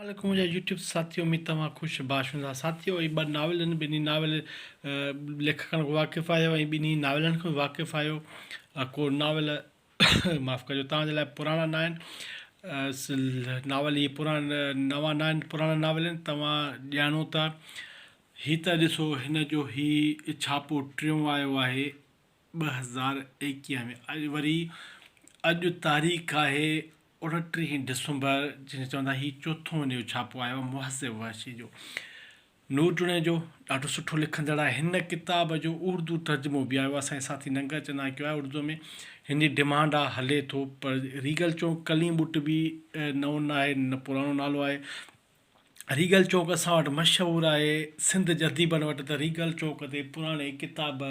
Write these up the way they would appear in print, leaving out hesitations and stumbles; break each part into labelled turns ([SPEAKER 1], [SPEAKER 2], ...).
[SPEAKER 1] वालेकुम मुझे यूट्यूब साथियों में तमाम खुश बाशुदा साथियों ये नावल बिनी नावल लेखकन को वाक़िफ़ आयो ऐं बिनी नावलन को वाक़िफ़ आयो को नावल माफ़ कजो तव्हांजे लाइ पुराणा न आहिनि नावल ये नवां न आहिनि पुराणा नावल आहिनि तव्हां ॼाणो था हीअ त ॾिसो हिन जो ही छापो टियों आयो आहे 2021 में वरी अॼु तारीख़ आहे 29 डिसंबर जंहिं चवंदा हीउ चोथों हिन जो छापो आयो म़हज़ब वहशी जो जूणेजो ॾाढो सुठो लिखंदड़ आहे हिन किताब जो उर्दू तर्जमो बि आयो असांजे साथी नंगा चंदा कयो आहे उर्दू में हिन जी डिमांड आहे हले थो पर रीगल चौक क़लीम बुट बि नओं न आहे न पुराणो नालो आहे रीगल चौक असां वटि मशहूरु आहे सिंध जे अदीबनि वटि त रीगल चौक ते पुराणे किताब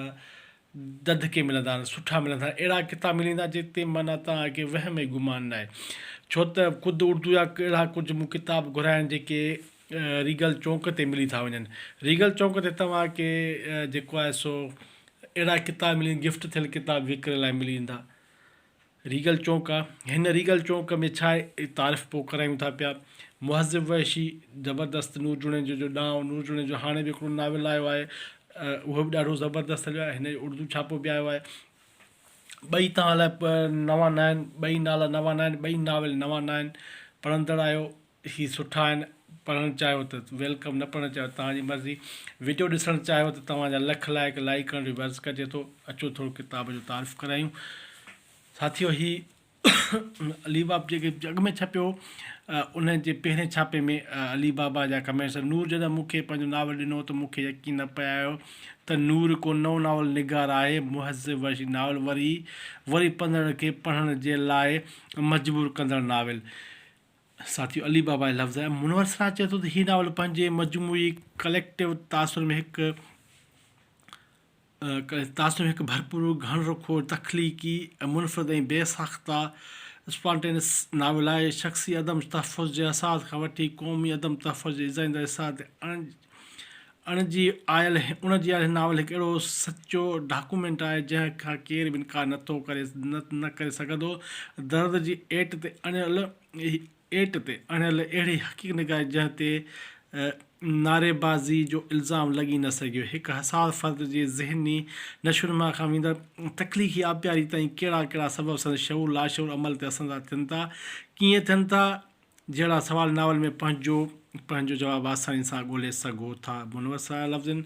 [SPEAKER 1] ददके मिलंदा आहिनि सुठा मिलंदा आहिनि अहिड़ा किताब मिलंदा जिते माना तव्हांखे वहम ऐं गुमान न आहे छो त ख़ुदि उर्दू जा अहिड़ा कुझु मूं किताब घुराया आहिनि जेके रीगल चौक ते मिली था वञनि रीगल चौक ते तव्हांखे जेको आहे सो अहिड़ा किताब मिली गिफ्ट थियल किताब विकिरे लाइ मिली वेंदा रीगल चौक आहे हिन रीगल चौक में छा आहे तारीफ़ पोइ करायूं था पिया म़हज़ब वहशी ज़बरदस्त जूणेजो जो जूणेजो हाणे बि हिकिड़ो नावल आयो आहे उहो बि ॾाढो ज़बरदस्त हलियो आहे हिन जो उर्दू छापो बि आयो आहे ॿई तव्हां लाइ नवां न आहिनि ॿई नाला नवां न आहिनि ॿई नावल नवां न आहिनि पढ़ंदड़ आहियो ही सुठा आहिनि पढ़णु चाहियो त वेलकम न पढ़णु चाहियो तव्हांजी मर्ज़ी वीडियो ॾिसणु चाहियो त तव्हांजा लख लाइक करण जो वर्ज़ कजे थो अचो थोरो किताब जो तारीफ़ करायूं साथियो ही अली बाब जेके जग में छपियो उन जे पहिरें छापे में अली बाबा जा कमेंट्स नूर जॾहिं मूंखे पंहिंजो नावल ॾिनो त मूंखे यकीन न पियो त नूर को नओं नावल निगार आहे म़हज़ब वहशी नावल वरी पढ़ंदड़ खे पढ़ण जे लाइ मजबूर कंदड़ नावल साथियो अली बाबा जा लफ़्ज़ आहे मुनवर चए थो त हीउ नावल पंहिंजे मजमूई कलेक्टिव तासुर में हिकु भरपूर घण रुखो तख़लीक़ी मुनफ़रद ऐं बेसाख़्ता स्पॉन्टेनियस नावल आहे शख़्सी अदम तहफ़ुज़ जे असास खां वठी क़ौमी अदम तहफ़ुज़ जे इज़ाईंदड़ असास उणिजी आयल हिन नावल हिकु अहिड़ो सचो डॉक्यूमेंट आहे जंहिं खां केरु बि इनकार न करे सघंदो दर्द जी एट ते अणियल अहिड़ी हक़ीक़त निगाह जंहिं ते नारेबाज़ी जो इल्ज़ाम लॻी न सघियो हिकु हसास फ़र्द जे ज़हनी नशुनमा खां वेंदड़ तख़लीक़ी आबियारी ताईं कहिड़ा सबब संदसि शऊर लाशऊर अमल ते असर थियनि था कीअं थियनि था जहिड़ा सवाल नावल में पंहिंजो जवाबु आसानी सां ॻोल्हे सघो था मुनवर सां लफ़्ज़नि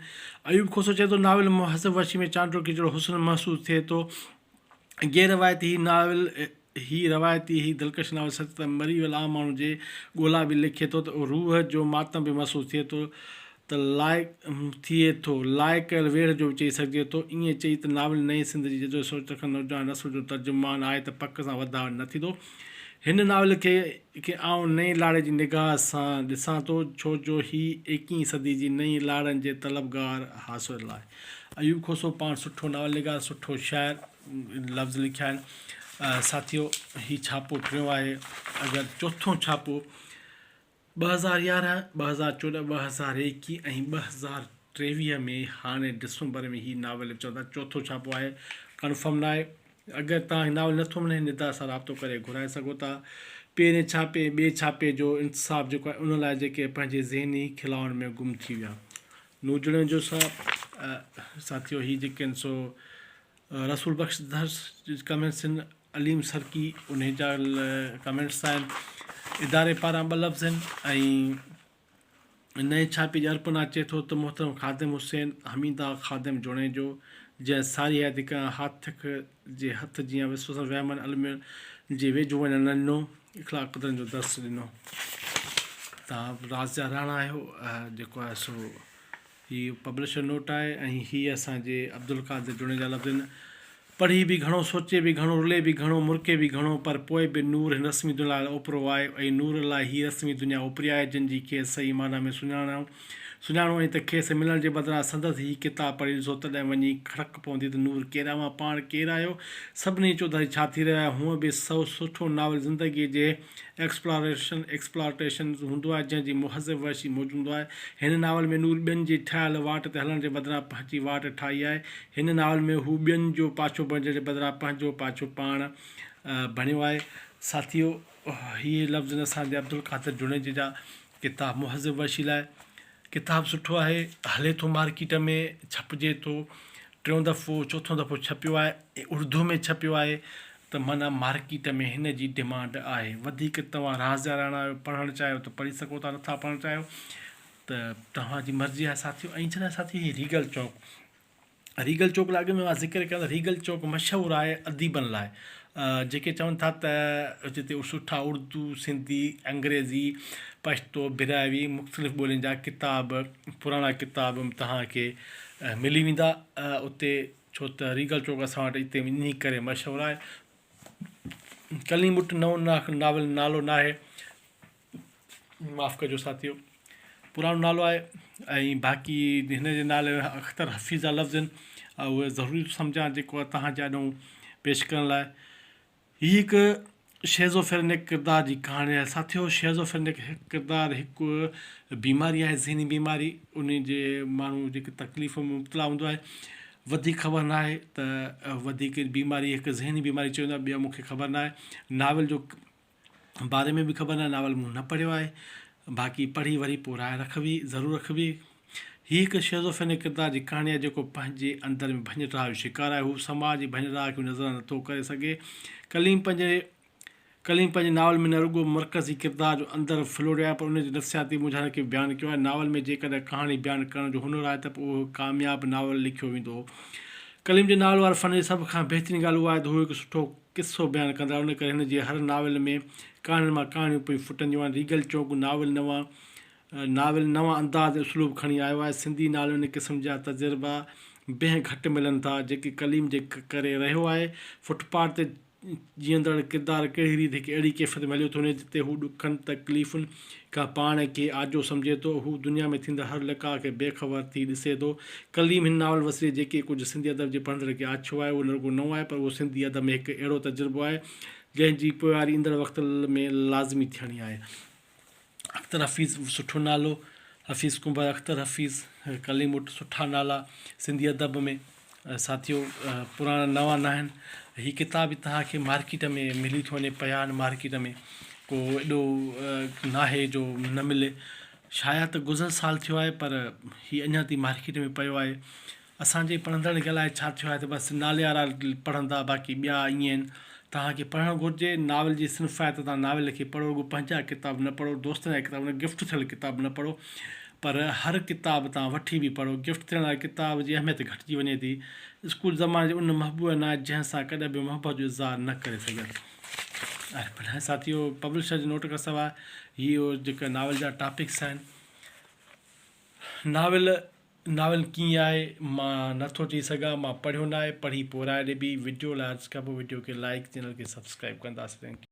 [SPEAKER 1] अयूब खोसो चए थो नावल म़हज़ब वहशी में चांडो की जहिड़ो हुस्न महसूसु थिए थो रवायती ही दिलकश नावल सच त मरी वियल आम माण्हू जे ॻोल्हा बि लिखे थो त रूह जो मातम बि महसूसु थिए थो त लाइ कयल वेड़ जो बि चई सघिजे थो ईअं चई त नावल नई सिंध जी जेतिरो सोच रखंदो नौजवान नस्ल जो तर्जुमान आहे त पक सां वधाउ न थींदो हिन नावल खे आउं नई लाड़े जी निगाह सां ॾिसां थो छो जो हीउ 21वीं सदी जी नई लाड़नि जे तलबगार हासिल आहे अयूब खोसो पाण सुठो नावल निगाह सुठो शाइर लफ़्ज़ लिखिया आहिनि साथियो हीउ छापो टियों आहे अगरि चोथों छापो 2011 2014 2021 ऐं 2023 में हाणे डिसंबर में हीउ नावल चवंदा चोथों छापो आहे कंफर्म न आहे अगरि तव्हां नावल नथो मिले निदा सां राब्तो करे घुराए सघो था पहिरें छापे ॿिए छापे जो इंतिसाफ़ जेको आहे उन लाइ जेके पंहिंजे ज़हनी खिलावन में गुम थी विया नूजड़नि जो साथियो हीअ जेके आहिनि सो रसूल बख़्श दर्स कमेंट्स आहिनि अलीम सरकी उन जा कमेंट्स आहिनि इदारे पारां ॿ लफ़्ज़ आहिनि ऐं नए छापे जी अर्पना अचे थो त मोहतरम ख़ादिम हुसैन हमीदा ख़ादिम जूणेजो जंहिं सारी हद हाथक जे हथ जीअं विश्व वहमन अलम जे वेझो वञणु न ॾिनो इख़लाक़ क़दरनि जो दर्स ॾिनो तव्हां राज़ जा राणा आहियो जेको आहे सो हीउ पब्लिशर नोट आहे ऐं हीअ असांजे अब्दुल क़ादिर जूणेजा लफ़्ज़ पढ़ी बि घणो सोचे बि घणो रुले बि घणो मुरके बि घणो पर पोइ बि नूर हिन रस्मी दुनिया लाइ ओपिरो आहे ऐं नूर लाइ हीअ रस्मी दुनिया ओपरी आहे जंहिंजी खेसि सही माना में सुञाणो ऐं त खेसि मिलण जे बदिरां संदसि हीअ किताब पढ़ी ॾिसो तॾहिं वञी खड़क पवंदी त नूर केरु आहे पाण केरु आहियो सभिनी चौधारी छा थी रहिया हूअं बि सुठो नावल ज़िंदगीअ जे एक्सप्लॉटेशन हूंदो आहे जंहिंजी म़हज़ब वहशी मौजूदु हूंदो आहे हिन नावल में नूर ॿियनि जी ठहियल वाट ते हलण जे बदिरां पंहिंजी वाट ठाही आहे हिन नावल में हू ॿियनि जो पाछो बणजण जे बदिरां पंहिंजो पाछो पाण बणियो आहे साथियो हीअ लफ़्ज़ असांजे अब्दुल क़ादिर जूणेजे जा किताब मھذب वहशي लाइ किताब सुठो आहे, हले थो मार्केट में, छपजे थो, 3 दफ़ो 4 दफ़ो छपियो आहे, उर्दू में छपियो आहे, त माना मार्केट में हिन जी डिमांड आहे। वधीक तव्हां राज़ आहियो, पढ़णु चाहियो त पढ़ी सघो था, नथा पढ़णु चाहियो त तव्हांजी मर्ज़ी आहे साथियो। ऐं छा साथी रीगल चौक, रीगल चौक लाइ अॻु में मां ज़िक्र कयां त रीगल चौक मशहूरु आहे अदीबनि लाइ, जेके चवनि था त जिते सुठा उर्दू, सिंधी, अंग्रेज़ी, पश्तो, भिरावी, मुख़्तलिफ़ ॿोलियुनि जा किताब, पुराणा किताब तव्हांखे मिली वेंदा उते, छो त रीगल चौक असां वटि हिते इन करे मशहूरु आहे। क़लीम वटि नओं नावल नालो न आहे, माफ़ु कजो साथियो, पुराणो नालो आहे। ऐं बाक़ी हिन जे नाले अख़्तर हफ़ीज़ जा लफ़्ज़ आहिनि, उहे ज़रूरी सम्झां जेको आहे तव्हांजे आॾो पेश करण लाइ। हीअ हिकु शैज़ो किरदार जी कहाणी आहे साथियो। शैज़ो किरदारु हिकु बीमारी आहे, ज़हनी बीमारी, उन जे माण्हू जेके तकलीफ़ में मुब्तला हूंदो आहे, वधीक ख़बर न आहे त वधीक बीमारी हिकु ज़हनी बीमारी चवंदा, ॿिया मूंखे ख़बर न आहे। नावल जो बारे में बि ख़बर न आहे, नावल मूं न पढ़ियो आहे, बाक़ी पढ़ी वरी पोइ राय रखबी, ज़रूरु रखबी। हीअ हिकु शैज़ो किरदार जी कहाणी आहे जेको पंहिंजे अंदरि में भञ-ड्राह जो शिकार आहे। हू समाज जी भञ-ड्राह खे नज़र नथो करे सघे। क़लीम पंहिंजे नावल में न रुॻो मरकज़ी किरदार जो अंदरि फुलोड़ियो आहे, पर उनजे नफ़्सियाती मुझाण खे बयानु कयो आहे। नावल में जेकॾहिं कहाणी बयानु करण जो हुनुरु आहे त पोइ उहो कामयाबु नावल लिखियो वेंदो हो। क़लीम जे नावल वारे फ़न जी सभ खां बहितरीनु ॻाल्हि उहा आहे त हू हिकु सुठो किसो बयानु कंदा आहिनि, उन करे हिन जे हर नावल में कहाणियुनि मां कहाणियूं पेई फुटंदियूं आहिनि। रीगल चौक नावल नवां अंदाज़ उसलूब खणी आयो आहे। सिंधी नावल इन क़िस्म जा तजुर्बा बेह घटि मिलनि था जेके क़लीम जे करे रहियो आहे। फुटपाथ ते जीअंदड़ किरदारु कहिड़ी रीति हिकु अहिड़ी कैफ़ियत में हलियो थो वञे जिते हू ॾुखनि तकलीफ़ुनि खां पाण खे आजो सम्झे थो। हू दुनिया में थींदड़ हर लिका खे बेख़बर थी ॾिसे थो। क़लीम हिन नावल वसीले जेके कुझु सिंधी अदब जे पढ़ंदड़ खे आछो आहे, उहो न रुॻो नओं आहे, पर उहो सिंधी अदब में हिकु अहिड़ो तजुर्बो आहे जंहिंजी पोयारी ईंदड़ वक़्त में लाज़मी थियणी आहे। अख़्तर हफ़ीज़ सुठो नालो, हफ़ीज़ कुंबर, अख़्तर हफ़ीज़, क़लीम वटि सुठा नाला सिंधी अदब में साथियो, पुराणा नवां न आहिनि। हीअ किताब तव्हांखे मार्केट में मिली थो वञे, पिया आहिनि मार्केट में, को एॾो न आहे जो न मिले। शायद त गुज़िरियल साल थियो आहे, पर हीअ अञा ताईं मार्केट में पियो आहे। असांजे पढ़ंदड़ खे अलाए छा थियो आहे त बसि नाले वारा पढ़ंदा, बाक़ी ॿिया ईअं आहिनि। तव्हांखे पढ़णु घुरिजे, नावल जी सिन्फ़ आहे त तव्हां नावल खे पढ़ो, रुॻो पंहिंजा किताब न पढ़ो, दोस्तनि जा किताब न, गिफ्ट थियल किताब न पढ़ो, पर हर किताब तव्हां वठी बि पढ़ो। गिफ्ट थियण वारे किताब जी अहमियत घटिजी वञे थी। स्कूल ज़माने जे उन महबूब न आहे जंहिंसां कॾहिं बि मोहबत जो इज़हार न करे सघनि। ऐं साथियो, पब्लिशर जे नोट खां सवाइ इहो जेका नावल जा टॉपिक्स आहिनि, नावल कीअं आहे मां नथो चई सघां, मां पढ़ियो न आहे, पढ़ी पोइ राय ॾिबी। वीडियो लाइ अर्ज़ु कबो, वीडियो खे लाइक, चैनल खे सब्सक्राइब कंदासीं।